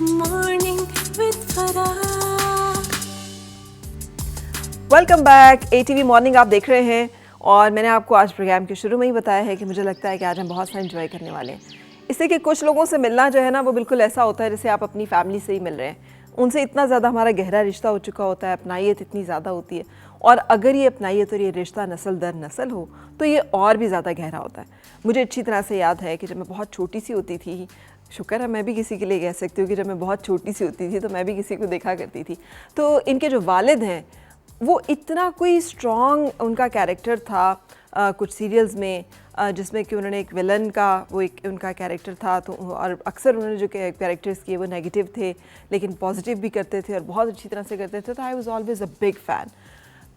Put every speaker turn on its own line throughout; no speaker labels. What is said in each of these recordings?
Morning with Farah.
Welcome back. ATV morning आप देख रहे हैं और मैंने आपको आज प्रोग्राम के शुरू में ही बताया है कि मुझे लगता है कि आज हम बहुत सा एंजॉय करने वाले हैं। इससे कि कुछ लोगों से मिलना जो है ना वो बिल्कुल ऐसा होता है जैसे आप अपनी फैमिली से ही मिल रहे हैं। उनसे इतना ज़्यादा हमारा गहरा रिश्ता हो चुका होता है, अपनाइयत इतनी ज़्यादा होती है, और अगर ये अपनाइयत और ये रिश्ता नस्ल दर नस्ल हो तो ये और भी ज़्यादा गहरा होता है। मुझे अच्छी तरह से याद है कि जब मैं बहुत छोटी सी होती थी, शुक्र है मैं भी किसी के लिए कह सकती हूँ कि जब मैं बहुत छोटी सी होती थी तो मैं भी किसी को देखा करती थी, तो इनके जो वालिद हैं वो इतना कोई स्ट्रॉन्ग उनका कैरेक्टर था कुछ सीरियल्स में, जिसमें कि उन्होंने एक विलन का वो एक उनका कैरेक्टर था, तो और अक्सर उन्होंने जो कैरेक्टर्स किए वो नेगेटिव थे लेकिन पॉजिटिव भी करते थे और बहुत अच्छी तरह से करते थे, तो I was always a big fan.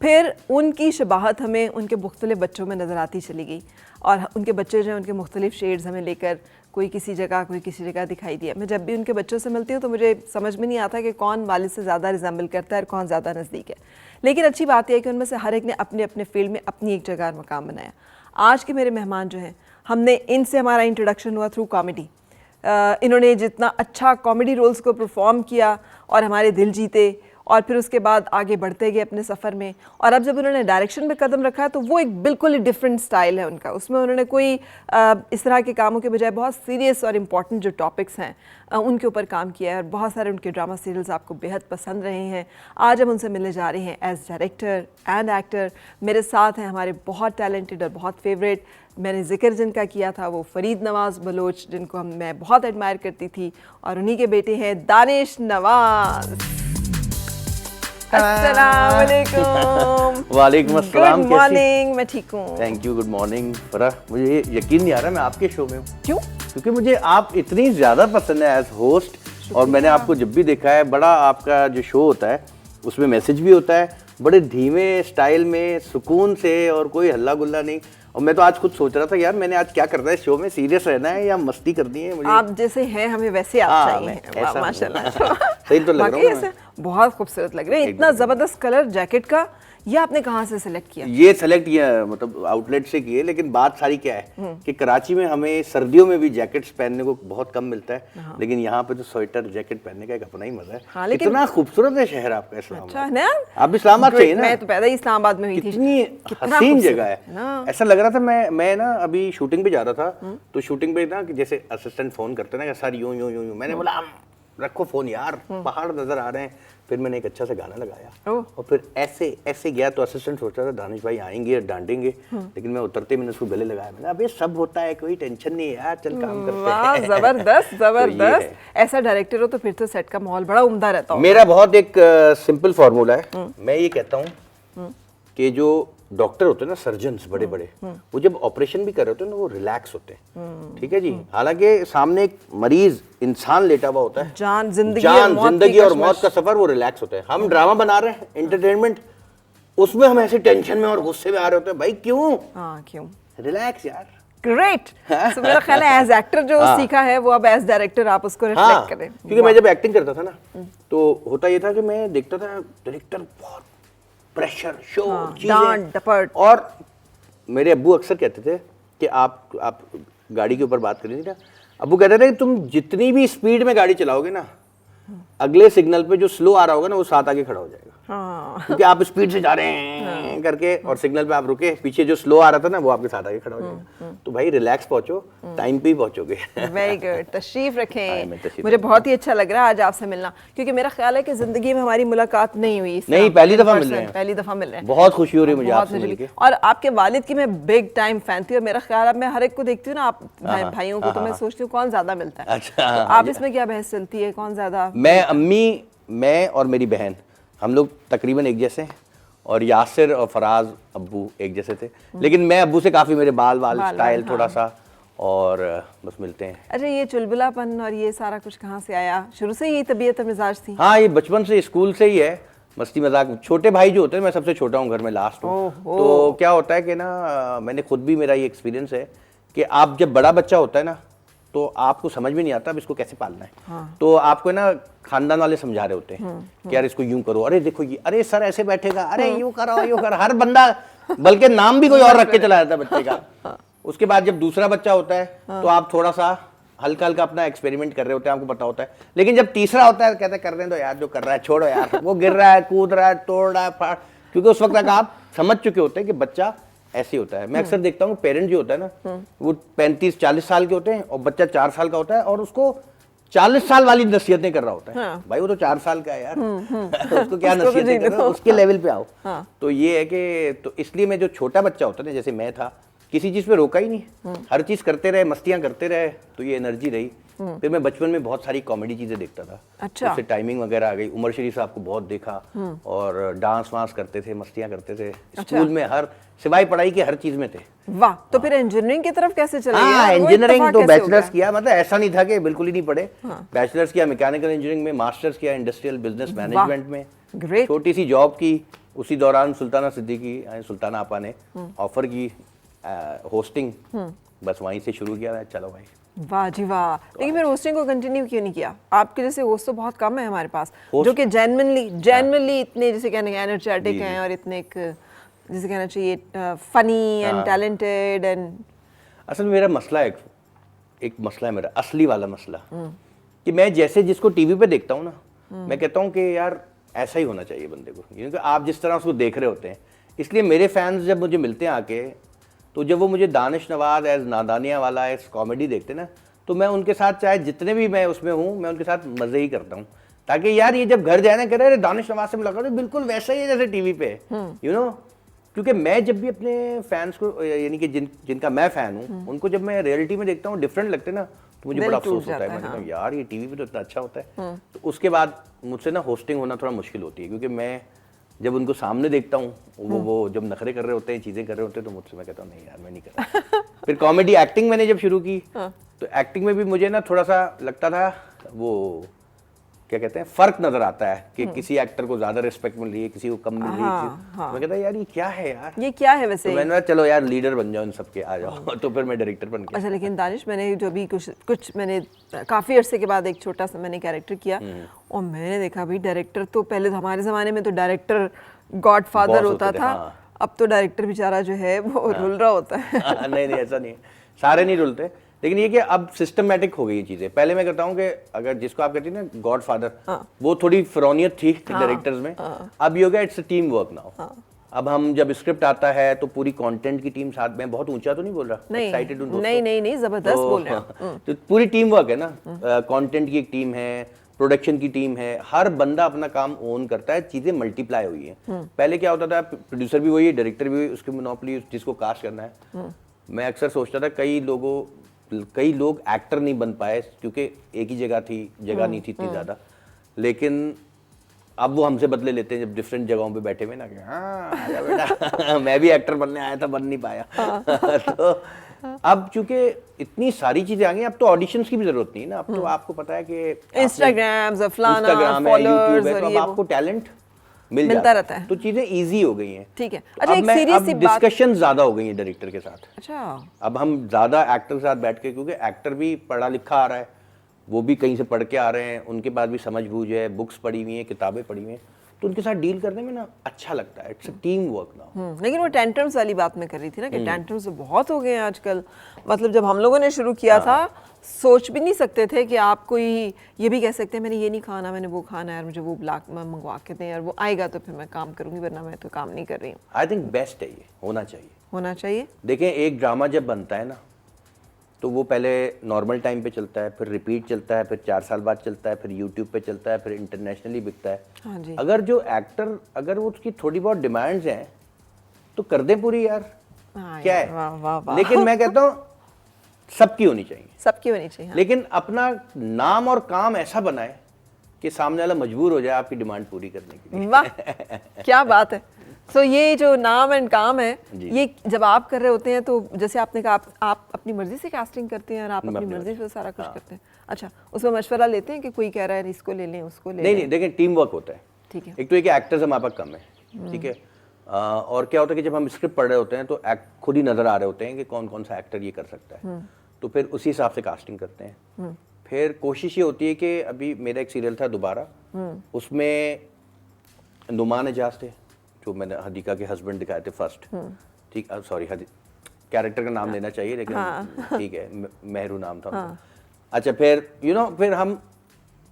फिर उनकी शबाहत हमें उनके मुख्तलिफ बच्चों में नज़र आती चली गई और उनके बच्चे जो हैं उनके मुख्तलिफ शेड्स हमें लेकर कोई किसी जगह दिखाई दिया। मैं जब भी उनके बच्चों से मिलती हूँ तो मुझे समझ में नहीं आता कि कौन वालिद से ज़्यादा रिजेंबल करता है और कौन ज़्यादा नज़दीक है, लेकिन अच्छी बात यह है कि उनमें से हर एक ने अपने अपने फील्ड में अपनी एक जगह और मकाम बनाया। आज के मेरे मेहमान जो हैं, हमने इनसे हमारा इंट्रोडक्शन हुआ थ्रू कॉमेडी। इन्होंने जितना अच्छा कॉमेडी रोल्स को परफॉर्म किया और हमारे दिल जीते, और फिर उसके बाद आगे बढ़ते गए अपने सफ़र में, और अब जब उन्होंने डायरेक्शन में कदम रखा तो वो एक बिल्कुल ही डिफरेंट स्टाइल है उनका। उसमें उन्होंने कोई इस तरह के कामों के बजाय बहुत सीरियस और इम्पॉर्टेंट जो टॉपिक्स हैं उनके ऊपर काम किया है, और बहुत सारे उनके ड्रामा सीरियल्स आपको बेहद पसंद रहे हैं। आज हम उनसे मिलने जा रहे हैं एज डायरेक्टर एंड एक्टर। मेरे साथ हैं हमारे बहुत टैलेंटेड और बहुत फेवरेट, मैंने जिक्र जिनका किया था वो फरीद नवाज़ बलोच, जिनको मैं बहुत एडमायर करती थी, और उन्हीं के बेटे हैं दानिश नवाज़। अस्सलामुअलैकुम।
वालेकुम अस्सलाम।
Good morning. मैं ठीक हूँ,
thank you. Good morning Farah. मुझे ये यकीन नहीं आ रहा मैं आपके शो में हूँ।
क्यों?
क्योंकि मुझे आप इतनी ज़्यादा पसंद है एज होस्ट, और मैंने आपको जब भी देखा है, बड़ा आपका जो शो होता है उसमें मैसेज भी होता है बड़े धीमे स्टाइल में, सुकून से, और कोई हल्ला गुल्ला नहीं। और मैं तो आज खुद सोच रहा था यार मैंने आज क्या करना है शो में, सीरियस रहना है या मस्ती करनी है। मुझे
आप जैसे हैं हमें वैसे आप चाहिए, माशाल्लाह।
सही तो लग रहा हूँ।
बहुत खूबसूरत लग रहे हैं। इतना जबरदस्त कलर जैकेट का, ये आपने कहाँ से सिलेक्ट किया?
ये सेलेक्ट किया मतलब आउटलेट से किए, लेकिन बात सारी क्या है कि कराची में हमें सर्दियों में भी जैकेट्स पहनने को बहुत कम मिलता है, लेकिन यहाँ पे तो स्वेटर जैकेट पहनने का एक अपना ही मजा है।
हाँ, लेकिन
इतना खूबसूरत है शहर आपका इस्लामाबाद।
अच्छा है ना?
आप इस्लामाबाद से हैं ना?
मैं तो पैदा ही इस्लामाबाद में हुई थी।
कितनी हसीन जगह है। ऐसा लग रहा था मैं ना अभी शूटिंग पे जा रहा था, तो शूटिंग पे ना जैसे असिस्टेंट फोन करते ना सर यूं यूं यूं, मैंने बोला रखो फोन यार, पहाड़ नजर आ रहे हैं। फिर मैंने एक अच्छा सा गाना लगाया और फिर ऐसे ऐसे गया, तो असिस्टेंट सोचा था दानिश भाई आएंगे डांटेंगे, लेकिन मैं उतरते मैंने उसको गले लगाया। मैंने अबे सब होता है, कोई टेंशन नहीं है यार, चल काम करते हैं।
जबरदस्त जबरदस्त। ऐसा डायरेक्टर हो तो फिर तो सेट का माहौल बड़ा उम्दा रहता हो।
मेरा बहुत एक सिंपल फॉर्मूला है। मैं ये कहता हूँ कि जो डॉक्टर होते हैं ना, सर्जन्स बड़े बड़े, वो जब ऑपरेशन भी कर रहे होते हैं ना वो रिलैक्स होते हैं, ठीक है जी। हालांकि सामने एक मरीज इंसान लेटा हुआ होता है, जिंदगी और मौत का सफर, वो रिलैक्स होता है। हम ड्रामा बना रहे हैं, एंटरटेनमेंट, उसमें हम ऐसे टेंशन में और गुस्से में आ रहे होते हैं। भाई क्यों?
क्यों?
रिलैक्स यार।
ग्रेट। so, मेरा ख्याल है एज एक्टर जो सीखा है वो अब एज डायरेक्टर आप उसको रिफ्लेक्ट करें।
क्योंकि मैं जब एक्टिंग करता था ना, तो होता ये था कि मैं देखता था डायरेक्टर बहुत प्रेशर, शो,
डांट डपट,
और मेरे अब्बू अक्सर कहते थे कि आप गाड़ी के ऊपर बात कर रही थी ना, अब्बू कहते थे कि तुम जितनी भी स्पीड में गाड़ी चलाओगे ना, अगले सिग्नल पे जो स्लो आ रहा होगा ना वो साथ आगे खड़ा हो जाएगा। क्योंकि आप स्पीड से जा रहे हैं करके, और सिग्नल पे आप रुके, पीछे जो स्लो आ रहा था ना वो आपके साथ आगे खड़ा हो जाएगा। तो भाई रिलैक्स पहुंचो, टाइम पे ही पहुंचोगे।
Very good. तशरीफ रखें। मुझे बहुत ही अच्छा लग रहा है आज आपसे मिलना, क्योंकि मेरा ख्याल है कि जिंदगी में हमारी मुलाकात नहीं हुई।
नहीं, पहली दफा मिल रहे हैं।
पहली दफा मिल रहे हैं।
बहुत खुशी हो रही है मुझे आपसे मिलके।
और आपके वालिद की मैं बिग टाइम फैन थी, और मेरा ख्याल है मैं हर एक को देखती हूँ ना, आप भाइयों को, तो मैं सोचती हूँ कौन ज्यादा मिलता है।
अच्छा,
आप इसमें क्या बहस चलती है, कौन ज्यादा?
मैं और मेरी बहन, हम लोग तकरीबन एक जैसे हैं, और यासिर और फराज अब्बू एक जैसे थे, लेकिन मैं अब्बू से काफ़ी, मेरे बाल स्टाइल थोड़ा सा, और बस मिलते हैं।
अच्छा, ये चुलबुलापन और ये सारा कुछ कहाँ से आया? शुरू से ही तबीयत मिजाज थी?
हाँ, ये बचपन से, स्कूल से ही है, मस्ती मजाक। छोटे भाई जो होते हैं, मैं सबसे छोटा हूँ घर में, लास्ट हूँ, तो क्या होता है कि ना, मैंने खुद भी, मेरा ये एक्सपीरियंस है कि आप जब बड़ा बच्चा होता है ना, तो आपको समझ में नहीं आता अब इसको कैसे पालना है।
हाँ।
तो आपको ना खानदान वाले समझा रहे होते हैं कि यार इसको यूं करो, अरे देखो ये, अरे सर ऐसे बैठेगा, अरे यूं करो यूं कर, हर बंदा, बल्कि नाम भी कोई और रख के चला जाता है बच्चे का। उसके बाद जब दूसरा बच्चा होता है तो आप थोड़ा सा हल्का हल्का अपना एक्सपेरिमेंट कर रहे होते हैं, आपको पता होता है। लेकिन जब तीसरा होता है कहते हैं कर रहे दो यार, जो कर रहा है छोड़ो यार, वो गिर रहा है, कूद रहा है, तोड़ रहा है, फाड़, क्योंकि उस वक्त तक आप समझ चुके होते हैं कि बच्चा ऐसे होता है। मैं अक्सर देखता हूँ पेरेंट जो होता है ना, वो 35-40 साल के होते हैं और बच्चा 4 साल का होता है और उसको 40 साल वाली नसीहतें कर रहा होता है।
हाँ।
भाई वो तो 4 साल का है यार, उसको क्या नसीहतें कर रहे हो, उसके लेवल पे आओ।
हाँ।
तो ये है कि तो इसलिए मैं जो छोटा बच्चा होता है ना, जैसे मैं था, किसी चीज पे रोका ही नहीं, हर चीज करते रहे, मस्तियां करते रहे, तो ये एनर्जी रही। फिर मैं बचपन में बहुत सारी कॉमेडी चीजें देखता था।
अच्छा।
उससे टाइमिंग वगैरह आ गई। उमर शरीफ साहब को बहुत देखा और डांस वांस करते थे, मस्तियां करते थे। स्कूल में हर सिवाय पढ़ाई के हर चीज में थे।
वाह, तो फिर इंजीनियरिंग की तरफ कैसे चले गए?
हाँ,
वो
इंजीनियरिंग
इत्तेफाक
तो
कैसे हो
बैचलर्स
गया?
किया, मतलब ऐसा नहीं था कि बिल्कुल ही नहीं पढ़े। बैचलर्स किया मैकेनिकल इंजीनियरिंग में, मास्टर्स किया इंडस्ट्रियल बिजनेस मैनेजमेंट में,
ग्रेट।
छोटी सी जॉब की। उसी दौरान सुल्ताना सिद्दीकी सुल्ताना आपा ने ऑफर की होस्टिंग, बस वहीं से शुरू किया। चलो भाई,
वाह जी वाह। लेकिन फिर होस्टिंग को कंटिन्यू क्यों नहीं किया? आपके जैसे होस्ट तो बहुत कम है हमारे पास, जो कि जेन्युइनली इतने जैसे कहने के एनर्जेटिक हैं और इतने एक जैसे कहना चाहिए फनी एंड टैलेंटेड एंड।
असल में मेरा मसला एक मसला है मेरा, असली वाला मसला, कि मैं जैसे जिसको टीवी पे देखता हूँ ना, मैं कहता हूँ कि यार ऐसा ही होना चाहिए बंदे को, क्योंकि आप जिस तरह उसको देख रहे होते हैं। इसलिए मेरे फैंस जब मुझे मिलते हैं आके, तो जब वो मुझे दानिश नवाज एज नादानिया वाला एज कॉमेडी देखते ना, तो मैं उनके साथ चाहे जितने भी मैं उसमें हूँ, मैं उनके साथ मजे ही करता हूँ, ताकि यार ये जब घर जाए ना, कह रहे दानिश नवाज से मुलाकात, बिल्कुल वैसा ही है जैसे टीवी पे, यू नो। क्योंकि मैं जब भी अपने फैंस को, यानी कि जिनका मैं फैन हूँ, उनको जब मैं रियलिटी में देखता हूँ डिफरेंट लगते ना, तो मुझे बड़ा अफसोस होता है। मैं कहता हूँ यार ये टीवी पे तो इतना अच्छा होता है। तो उसके बाद मुझसे ना होस्टिंग होना थोड़ा मुश्किल होती है, क्योंकि मैं जब उनको सामने देखता हूँ, वो जब नखरे कर रहे होते हैं, चीजें कर रहे होते हैं, तो मुझसे मैं कहता हूँ नहीं यार मैं नहीं कर रहा। फिर कॉमेडी एक्टिंग मैंने जब शुरू की, तो एक्टिंग में भी मुझे ना थोड़ा सा लगता था, वो क्या कहते हैं, फर्क नजर आता है कि किसी एक्टर को ज्यादा रिस्पेक्ट मिल रही है, किसी को कम मिल रही है। मैं कहता यार ये क्या है यार,
ये क्या है वैसे?
तो मैंने कहा चलो यार लीडर बन जाओ इन सबके, आ जाओ। तो फिर मैं डायरेक्टर बन गया।
अच्छा, लेकिन दानिश मैंने जो भी कुछ मैंने काफी अरसे के बाद एक छोटा सा मैंने कैरेक्टर किया, और मैंने देखा भाई डायरेक्टर तो पहले हमारे जमाने में तो डायरेक्टर गॉडफादर होता था। अब तो डायरेक्टर बेचारा जो है वो रुल रहा होता है।
नहीं ऐसा नहीं है, सारे नहीं रुलते, लेकिन ये कि अब सिस्टमेटिक हो गई ये चीजें। पहले मैं कहता हूँ कि अगर जिसको आप कहती हैं ना गॉडफादर, वो थोड़ी फिरौनियत थी डायरेक्टर्स में। अब ये हो गया it's a team work now. अब हम जब स्क्रिप्ट आता है तो पूरी कंटेंट की टीम साथ में, बहुत ऊंचा तो नहीं बोल रहा, एक्साइटेड हूं दोस्तों,
नहीं जबरदस्त बोल रहे हैं।
तो पूरी टीम वर्क है ना, कंटेंट की एक टीम है, प्रोडक्शन की टीम है, हर बंदा अपना काम ओन करता है, चीजें मल्टीप्लाई हुई है। पहले क्या होता था, प्रोड्यूसर भी वही है, डायरेक्टर भी वही, उसकी मोनोपोली जिसको कास्ट करना है। मैं अक्सर सोचता था कई लोग एक्टर नहीं बन पाए क्योंकि एक ही जगह नहीं थी इतनी ज्यादा। लेकिन अब वो हमसे बदले लेते हैं जब डिफरेंट जगहों पे बैठे हुए ना, कि हाँ आजा बेटा मैं भी एक्टर बनने आया था, बन नहीं पाया। तो अब चूंकि इतनी सारी चीजें आ गई, अब तो ऑडिशंस की भी जरूरत नहीं है ना। अब तो आपको पता है कि
इंस्टाग्राम है,
यूट्यूब है, तो अब आपको टैलेंट मिलता रहता है, तो चीजें इजी हो गई हैं।
ठीक है। अच्छा, एक सीरीज सी बात,
डिस्कशन ज्यादा हो गई है डायरेक्टर के साथ।
अच्छा,
अब हम ज्यादा एक्टर के साथ बैठ के, क्योंकि एक्टर भी पढ़ा लिखा आ रहा है, वो भी कहीं से पढ़ के आ रहे हैं, उनके पास भी समझ बूझ है, बुक्स पढ़ी हुई हैं, किताबें पढ़ी हुई हैं, तो उनके साथ डील करने में ना अच्छा लगता है। इट्स अ टीम वर्क ना।
लेकिन वो टेंट्रम्स वाली बात मैं कर रही थी ना, कि टेंट्रम्स तो बहुत हो गए हैं आजकल। मतलब जब हम लोगों ने शुरू किया था, सोच भी नहीं सकते थे कि आप कोई ये भी कह सकते हैं मैंने ये नहीं खाना, मैंने वो खाना है, मुझे वो ब्लैक मंगवा के दें, और वो आएगा तो फिर मैं काम करूंगी, वरना मैं तो काम नहीं कर रही हूँ।
आई थिंक बेस्ट है, ये होना चाहिए। देखें, एक ड्रामा जब बनता है ना, तो वो पहले नॉर्मल टाइम पे चलता है, फिर रिपीट चलता है, फिर 4 साल बाद चलता है, फिर यूट्यूब पे चलता है, फिर इंटरनेशनली बिकता है।
हाँ जी।
अगर जो एक्टर, अगर वो उसकी थोड़ी बहुत डिमांड्स हैं तो कर दे पूरी यार, क्या है।
वाह वाह वाह।
लेकिन मैं कहता हूँ सबकी होनी चाहिए,
हाँ।
लेकिन अपना नाम और काम ऐसा बनाए कि सामने वाला मजबूर हो जाए आपकी डिमांड पूरी करने के लिए।
वाह, क्या बात है। सो ये जो नाम एंड काम है, ये जब आप कर रहे होते हैं, तो जैसे आपने कहा आप अपनी मर्जी से कास्टिंग करते हैं और आप अपनी मर्जी से सारा कुछ करते हैं। अच्छा, उसमें मशवरा लेते हैं कि कोई कह रहा है इसको ले लें, उसको ले लें?
नहीं, देखें टीम वर्क होता है।
ठीक है।
एक तो एक एक्टर्स हमारे पास कम है, ठीक है, और क्या होता है कि जब हम स्क्रिप्ट पढ़ रहे होते हैं तो खुद ही नजर आ रहे होते हैं कि कौन कौन सा एक्टर ये कर सकता है, तो फिर उसी हिसाब से कास्टिंग करते हैं। फिर कोशिश ये होती है कि अभी मेरा एक सीरियल था दोबारा, उसमें नुमान एजाज थे, जो मैंने हदीका के हस्बैंड दिखाए थे फर्स्ट, ठीक, सॉरी कैरेक्टर का नाम लेना चाहिए, लेकिन ठीक है, मेहरू नाम था उनका। अच्छा फिर फिर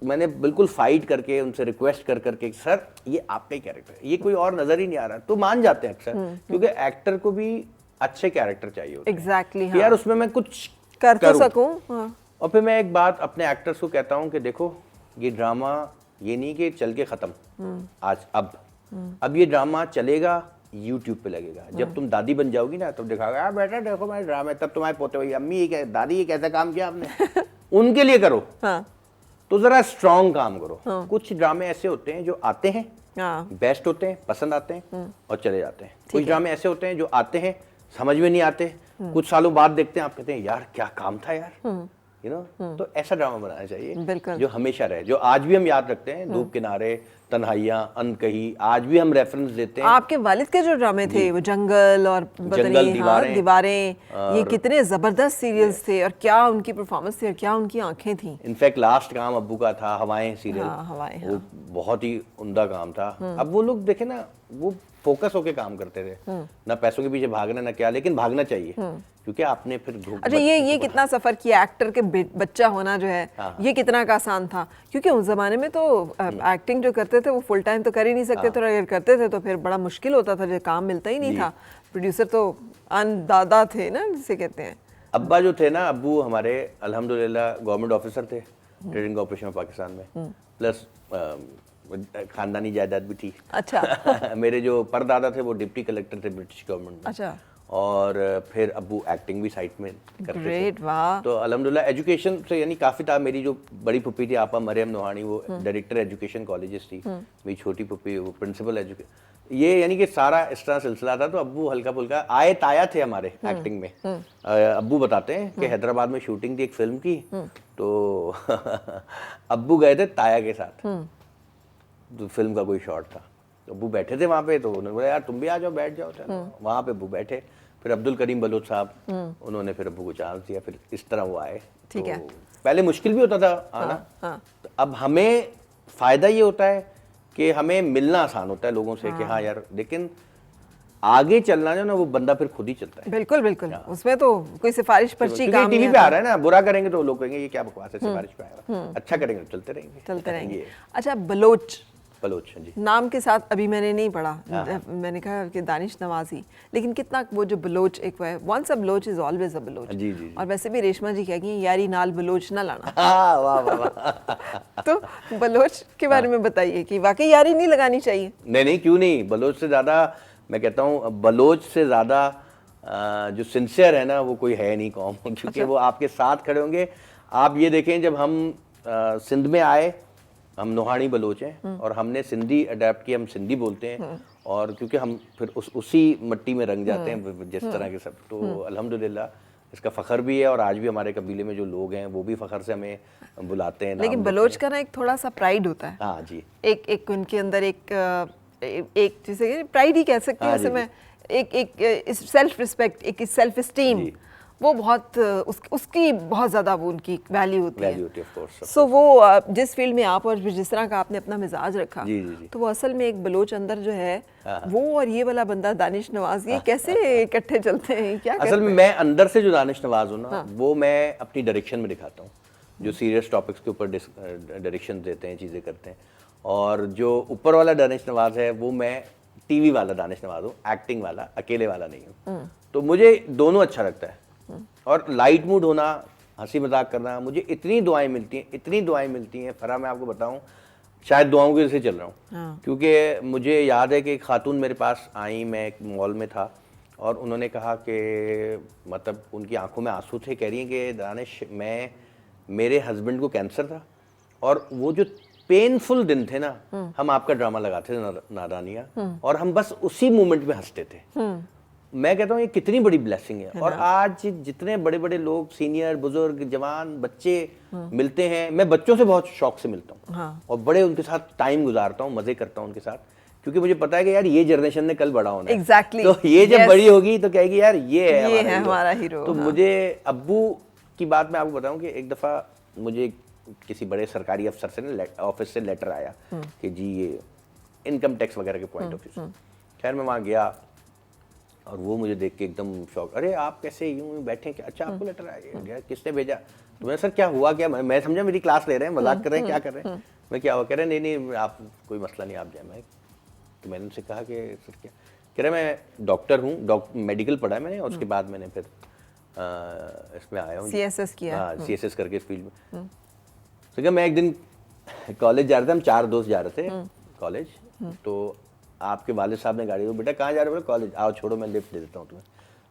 मैंने बिल्कुल फाइट करके उनसे रिक्वेस्ट कर करके सर ये आपका ही कैरेक्टर है, ये कोई और नजर ही नहीं आ रहा, तो मान जाते हैं अक्सर, क्योंकि एक्टर को भी अच्छे कैरेक्टर चाहिए होते हैं।
एग्जैक्टली
कि यार उसमें मैं कुछ
कर तो सकूं। हाँ।
और फिर मैं एक बात अपने एक्टर्स को कहता हूँ कि देखो ये ड्रामा ये नहीं कि चल के खत्म आज अब ये ड्रामा चलेगा, यूट्यूब पे लगेगा। जब तुम दादी बन जाओगी ना तब दिखाओगे यार बेटा देखो मेरे ड्रामे, तब तुम्हारे पोते हुई अम्मी ये दादी ये कैसा काम किया आपने उनके लिए करो।
हाँ।
तो जरा स्ट्रॉन्ग काम करो। कुछ ड्रामे ऐसे होते हैं जो आते हैं, बेस्ट होते हैं, पसंद आते हैं और चले जाते हैं। कुछ ड्रामे ऐसे होते हैं जो आते हैं, समझ में नहीं आते, कुछ सालों बाद देखते हैं, आप कहते हैं यार क्या काम था यार, तो ऐसा ड्रामा बनाना चाहिए जो हमेशा रहे, जो आज भी हम याद रखते हैं। धूप किनारे, तन्हाइयां, अनकही, आज भी हम रेफरेंस देते हैं।
आपके वालिद के जो ड्रामे थे वो जंगल और दीवारें, ये कितने जबरदस्त सीरियल्स थे, और क्या उनकी परफॉर्मेंस थी और क्या उनकी आंखें थी।
इनफैक्ट लास्ट काम अब्बू का था हवाएं सीरियल। वो बहुत ही उम्दा काम था। अब वो लोग देखे ना, वो फोकस होके काम करते थे, ना पैसों के पीछे भागना ना क्या, लेकिन भागना चाहिए क्योंकि आपने फिर
अच्छा ये कितना सफर किया एक्टर के बच्चा होना जो है, ये कितना का आसान था, क्योंकि उस जमाने में तो एक्टिंग जो करते थे वो फुल टाइम तो कर ही नहीं सकते थे, और अगर करते थे तो फिर बड़ा मुश्किल होता था, जो काम मिलता ही नहीं था। प्रोड्यूसर तो अन्नदाता थे ना जिसे कहते हैं।
अब्बा जो थे ना, अब्बू हमारे अल्हम्दुलिल्लाह गवर्नमेंट ऑफिसर थे ट्रेडिंग कॉर्पोरेशन ऑफ पाकिस्तान में, प्लस खानदानी जायदाद भी थी।
अच्छा
मेरे जो परदादा थे वो डिप्टी कलेक्टर थे ब्रिटिश गवर्नमेंट में।
अच्छा।
और फिर अब्बू एक्टिंग भी साइड में करते
ग्रेट,
थे।
वाह। तो
अल्हम्दुलिल्लाह एजुकेशन से यानी काफ़ी था। मेरी जो बड़ी पुप्पी थी आपा मरियम नोहानी, वो डायरेक्टर एजुकेशन कॉलेजेस थी। मेरी छोटी पुप्पी वो प्रिंसिपल एजुकेशन, ये यानी कि सारा इस तरह सिलसिला था। तो अब्बू हल्का फुल्का आए ताया थे हमारे एक्टिंग में। अब्बू बताते हैं कि हैदराबाद में शूटिंग थी एक फिल्म की, तो अब्बू गए थे ताया के साथ, तो फिल्म का कोई शॉट था, तो अब्बू बैठे थे वहाँ पे, तो उन्होंने बोला यार तुम भी आ जाओ बैठ जाओ। वहाँ पे अब्बू बैठे, फिर अब्दुल करीम बलोच साहब उन्होंने फिर अब्बू को चांस दिया, फिर इस तरह वो आए।
ठीक है।
पहले मुश्किल भी होता था आना। तो अब हमें फायदा ये होता है कि हमें मिलना आसान होता है लोगों से कि हाँ यार, लेकिन आगे चलना जो ना वो बंदा फिर खुद ही चलता है।
बिल्कुल बिल्कुल, उसमें तो कोई सिफारिश पर्ची काम
टीवी पे आ रहा है ना, बुरा करेंगे तो लोग कहेंगे ये क्या बकवास है, सिफारिश पे आया, अच्छा करेंगे तो चलते रहेंगे।
अच्छा बलोच
जी
नाम के साथ अभी मैंने नहीं पढ़ा, मैंने कहा कि दानिश नवाजी, लेकिन कितना वो जो बलोच एक है, once a Baloch is always a Baloch.
जी।
और वैसे भी रेशमा जी कहेंगी यारी नाल बलोच ना लाना।
वाह वाह।
तो बलोच के बारे में बताइए कि वाकई यारी नहीं लगानी चाहिए।
नहीं क्यों नहीं, बलोच से ज्यादा मैं कहता हूँ, बलोच से ज्यादा जो सिंसियर है ना वो कोई है नहीं कौम, क्योंकि वो आपके साथ खड़े होंगे। आप ये देखें जब हम सिंध में आए, हम नोहानी बलोच हैं और हमने सिंधी अडेप्ट किया, हम सिंधी बोलते हैं, और क्योंकि हम फिर उसी मिट्टी में रंग जाते हैं जिस तरह के सब, तो अल्हम्दुलिल्लाह इसका फ़ख्र भी है। और आज भी हमारे कबीले में जो लोग हैं वो भी फ़ख्र से हमें बुलाते हैं।
लेकिन बलोच का ना एक थोड़ा सा प्राइड होता है।
हाँ जी,
एक उनके अंदर एक जैसे प्राइड ही कह सकते हैं, उसमें एक सेल्फ रिस्पेक्ट, एक सेल्फ एस्टीम, वो बहुत उसकी बहुत ज़्यादा वो उनकी वैल्यू होती है। सो वो जिस फील्ड में आप और जिस तरह का आपने अपना मिजाज रखा, तो वो असल में एक बलोच अंदर जो है वो, और ये वाला बंदा दानिश नवाज, ये कैसे इकट्ठे चलते हैं, क्या
असल में मैं अंदर से जो दानिश नवाज हूँ ना, वो मैं अपनी डायरेक्शन में दिखाता हूँ, जो सीरियस टॉपिक्स के ऊपर डायरेक्शन देते हैं, चीज़ें करते हैं। और जो ऊपर वाला दानिश नवाज है वो मैं टीवी वाला दानिश नवाज हूँ, एक्टिंग वाला, अकेले वाला नहीं हूँ। तो मुझे दोनों अच्छा लगता है, और लाइट मूड होना, हंसी मजाक करना, मुझे इतनी दुआएं मिलती हैं फरा, मैं आपको बताऊं, शायद दुआओं के जैसे चल रहा हूँ। क्योंकि मुझे याद है कि एक खातून मेरे पास आई, मैं एक मॉल में था, और उन्होंने कहा कि मतलब उनकी आंखों में आंसू थे, कह रही हैं कि दानिश मेरे हस्बैंड को कैंसर था, और वो जो पेनफुल दिन थे ना, हम आपका ड्रामा लगाते थे नादानिया, और हम बस उसी मोमेंट में हंसते थे। मैं कहता हूँ ये कितनी बड़ी ब्लेसिंग है। और आज जितने बड़े बड़े लोग, सीनियर, बुजुर्ग, जवान, बच्चे मिलते हैं, मैं बच्चों से बहुत शौक से मिलता हूँ, और बड़े उनके साथ टाइम गुजारता हूँ, मजे करता हूँ उनके साथ, क्योंकि मुझे पता है कि यार ये जनरेशन ने कल बड़ा होना है।
Exactly.
तो ये जब बड़ी होगी तो कहेगी यार ये है
हमारा हीरो।
तो मुझे अब्बू की बात मैं आपको बताऊं कि एक दफ़ा मुझे किसी बड़े सरकारी अफसर से ऑफिस से लेटर आया कि जी ये इनकम टैक्स वगैरह के पॉइंट ऑफ व्यू से। खैर मैं वहाँ गया, और वो मुझे देख के एकदम शॉक, अरे आप कैसे यूं बैठे हैं क्या? अच्छा आपको लेटर आया, किसने भेजा? तो मैं सर क्या हुआ क्या? मैं समझा मेरी क्लास ले रहे हैं, मजाक कर रहे हैं, क्या कर रहे हैं? मैं क्या हुआ? कह रहे नहीं आप कोई मसला नहीं, आप जाए। मैं तो मैंने उनसे कहा कि सर क्या? कह रहे मैं डॉक्टर हूँ, मेडिकल पढ़ा है मैंने, और उसके बाद मैंने फिर इसमें आया हूँ,
CSS किया।
हाँ CSS करके इस फील्ड में। तो क्या मैं एक दिन कॉलेज जा रहे थे, हम 4 दोस्त जा रहे थे कॉलेज, तो आपके वालिद साहब ने गाड़ी रोकी, बेटा कहाँ जा रहे हो? बोले कॉलेज। आओ छोड़ो मैं लिफ्ट दे देता हूँ तुम्हें।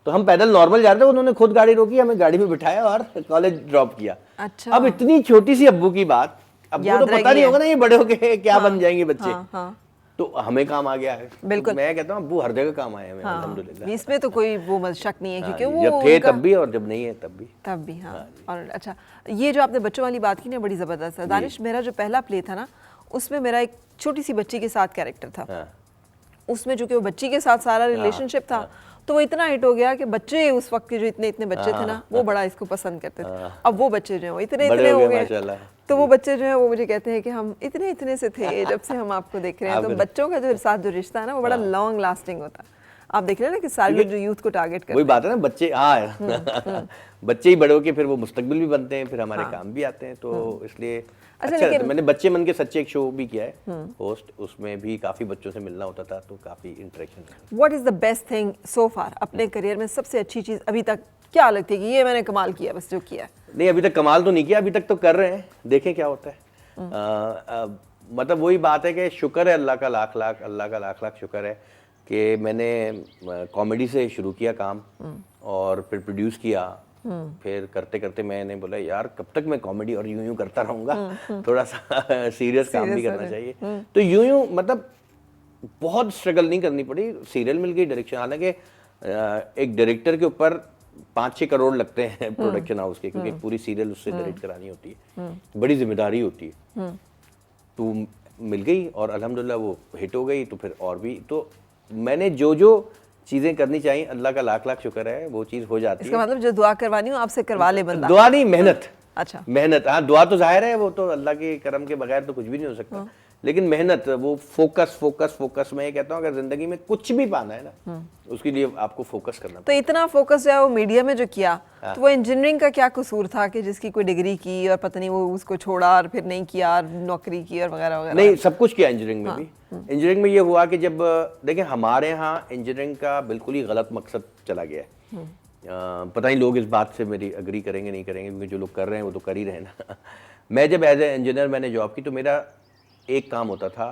तो हम पैदल नॉर्मल जा रहे थे, उन्होंने खुद गाड़ी रोकी, हमें गाड़ी में बिठाया और कॉलेज ड्रॉप किया।
अच्छा।
अब इतनी छोटी सी अब्बू की बात, अब वो तो पता नहीं होगा ना ये बड़े होके क्या बन जाएंगे बच्चे, तो हमें काम आ गया है।
बिल्कुल।
मैं कहता हूँ अब्बू हर जगह काम आए हैं, अल्हम्दुलिल्लाह।
इसमें तो कोई वो शक नहीं है, क्योंकि वो
जब थे तब भी और जब नहीं है तब भी।
हाँ। और अच्छा, ये जो आपने बच्चों वाली बात की ना, बड़ी ज़बरदस्त है। दानिश, मेरा जो पहला प्ले था ना, उसमें मेरा एक छोटी सी बच्ची के साथ कैरेक्टर था। उसमें चूंकि वो बच्ची के साथ सारा रिलेशनशिप था, तो वो इतना हिट हो गया कि बच्चे उस वक्त के जो इतने बच्चे थे ना, वो बड़ा इसको पसंद करते थे। अब वो बच्चे जो हैं वो इतने हो गए, तो वो बच्चे जो हैं वो मुझे कहते हैं कि हम इतने से थे जब से हम आपको देख रहे हैं। तो बच्चों का जो साथ जो रिश्ता है ना, वो बड़ा लॉन्ग लास्टिंग होता है। आप देख रहे हैं ना कि सारे लोग जो यूथ को टारगेट करते हैं,
वही बात है ना, बच्चे बच्चे ही बड़े होके फिर वो मुस्तकबिल भी बनते हैं, फिर हमारे काम भी आते हैं, तो इसलिए अच्छा रहता है। मैंने बच्चे मन के सच्चे एक शो भी किया है होस्ट, उसमें भी काफी बच्चों से मिलना होता था, तो काफी interaction.
What is the best thing so far? अपने करियर में सबसे अच्छी चीज अभी तक क्या लगती है कि ये मैंने कमाल किया, बस जो किया है?
नहीं, अभी तक कमाल तो नहीं किया, अभी तक तो कर रहे हैं, देखें क्या होता है। मतलब वही बात है कि शुक्र है अल्लाह का लाख लाख शुक्र है कि मैंने कॉमेडी से शुरू किया काम, और फिर प्रोड्यूस किया, फिर करते करते मैंने बोला यार कब तक मैं कॉमेडी और यूं करता रहूंगा, थोड़ा सा सीरियस काम भी करना चाहिए। तो यूं मतलब बहुत स्ट्रगल नहीं करनी पड़ी, सीरियल मिल गई, डायरेक्शन। हालांकि एक डायरेक्टर के ऊपर 5-6 करोड़ लगते हैं प्रोडक्शन हाउस के, क्योंकि पूरी सीरियल उससे डायरेक्ट करानी होती है, बड़ी जिम्मेदारी होती है। तो मिल गई और अल्हम्दुलिल्लाह वो हिट हो गई, तो फिर और भी, तो मैंने जो चीजें करनी चाहिए, अल्लाह का लाख शुक्र है, वो चीज हो जाती है।
इसका मतलब जो दुआ करवानी हो आपसे करवा ले बंदा।
दुआ नहीं, मेहनत।
अच्छा,
मेहनत, हाँ दुआ तो जाहिर है, वो तो अल्लाह के करम के बगैर तो कुछ भी नहीं हो सकता, लेकिन मेहनत, वो फोकस। मैं ये कहता हूँ अगर जिंदगी में कुछ भी पाना है ना, उसके लिए आपको फोकस करना।
तो इतना फोकस जो है वो मीडिया में जो किया, तो वो इंजीनियरिंग का क्या कसूर था कि जिसकी कोई डिग्री की और पता नहीं वो उसको छोड़ा और फिर नहीं किया और नौकरी की और वगैरह वगैरह?
नहीं, सब कुछ किया इंजीनियरिंग में भी। इंजीनियरिंग में ये हुआ कि जब देखिए हमारे यहाँ इंजीनियरिंग का बिल्कुल ही गलत मकसद चला गया है। पता नहीं लोग इस बात से मेरी अग्री करेंगे नहीं करेंगे, क्योंकि जो लोग कर रहे हैं वो तो कर ही रहे हैं ना। मैं जब एज ए इंजीनियर मैंने जॉब की, तो मेरा एक काम होता था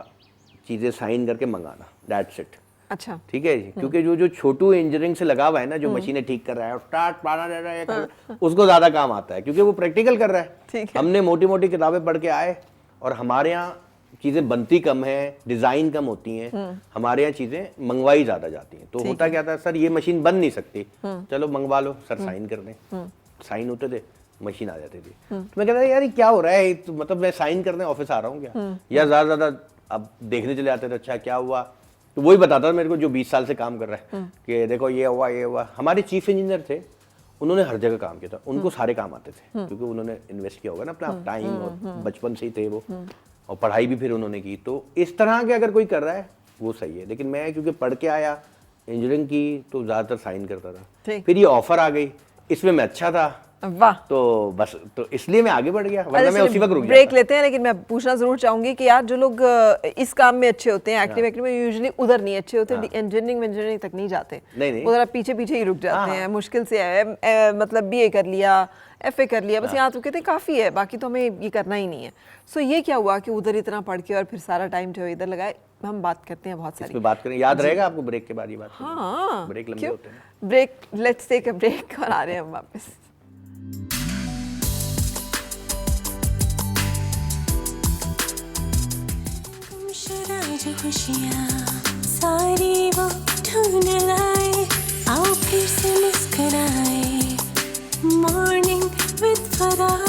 चीज़ें साइन करके मंगाना, दैट्स इट।
अच्छा,
ठीक है जी, क्योंकि जो छोटू इंजीनियरिंग से लगा हुआ है ना, जो मशीनें ठीक कर रहा है और स्टार्ट पाना रह रहा है, उसको ज़्यादा काम आता है, क्योंकि वो प्रैक्टिकल कर रहा है।
ठीक है।
हमने मोटी मोटी किताबें पढ़ के आए, और हमारे यहाँ चीज़ें बनती कम है, डिज़ाइन कम होती हैं, हमारे यहाँ चीज़ें मंगवाई ज़्यादा जाती हैं। तो होता क्या था, सर ये मशीन बन नहीं सकती, चलो मंगवा लो सर, साइन कर दें। साइन होते थे, मशीन आ जाती थी। तो मैं कहता यार ये क्या हो रहा है, तो मतलब मैं साइन करने ऑफिस आ रहा हूँ क्या, या ज़्यादा अब देखने चले जाते थे, अच्छा क्या हुआ, तो वही बताता था मेरे को जो 20 साल से काम कर रहा है कि देखो ये हुआ। हमारे चीफ इंजीनियर थे, उन्होंने हर जगह काम किया था, उनको सारे काम आते थे, क्योंकि उन्होंने इन्वेस्ट किया होगा ना अपना टाइम, और बचपन से ही थे वो, और पढ़ाई भी फिर उन्होंने की। तो इस तरह के अगर कोई कर रहा है वो सही है, लेकिन मैं क्योंकि पढ़ के आया इंजीनियरिंग की, तो ज़्यादातर साइन करता था। फिर ये ऑफर आ गई, इसमें मैं अच्छा था,
वाह,
तो बस तो इसलिए मैं आगे बढ़ गया, वरना मैं उसी वक्त रुक
ब्रेक लेते हैं। लेकिन मैं पूछना जरूर चाहूंगी कि यार जो लोग इस काम में अच्छे होते हैं, एक्टिव में, यूजुअली उधर नहीं अच्छे होते, इंजीनियरिंग तक नहीं जाते, उधर पीछे ही रुक जाते हैं। मुश्किल से मतलब BA कर लिया, FA कर लिया, बस यहाँ तो कहते हैं काफ़ी है, बाकी तो हमें ये करना ही नहीं है। सो ये क्या हुआ कि उधर इतना पढ़ के और फिर सारा टाइम जो इधर लगाए? हम बात करते हैं बहुत सारी,
इस पे बात करें, याद रहेगा आपको ब्रेक के बाद ये बात?
हाँ,
ब्रेक लंबे होते हैं।
Break, let's take a break और आ रहे हैं हम वापस।
जो खुशियाँ सारी वो ढूंढ लाए, आओ फिर से मुस्कुराए, मॉर्निंग विद फराह।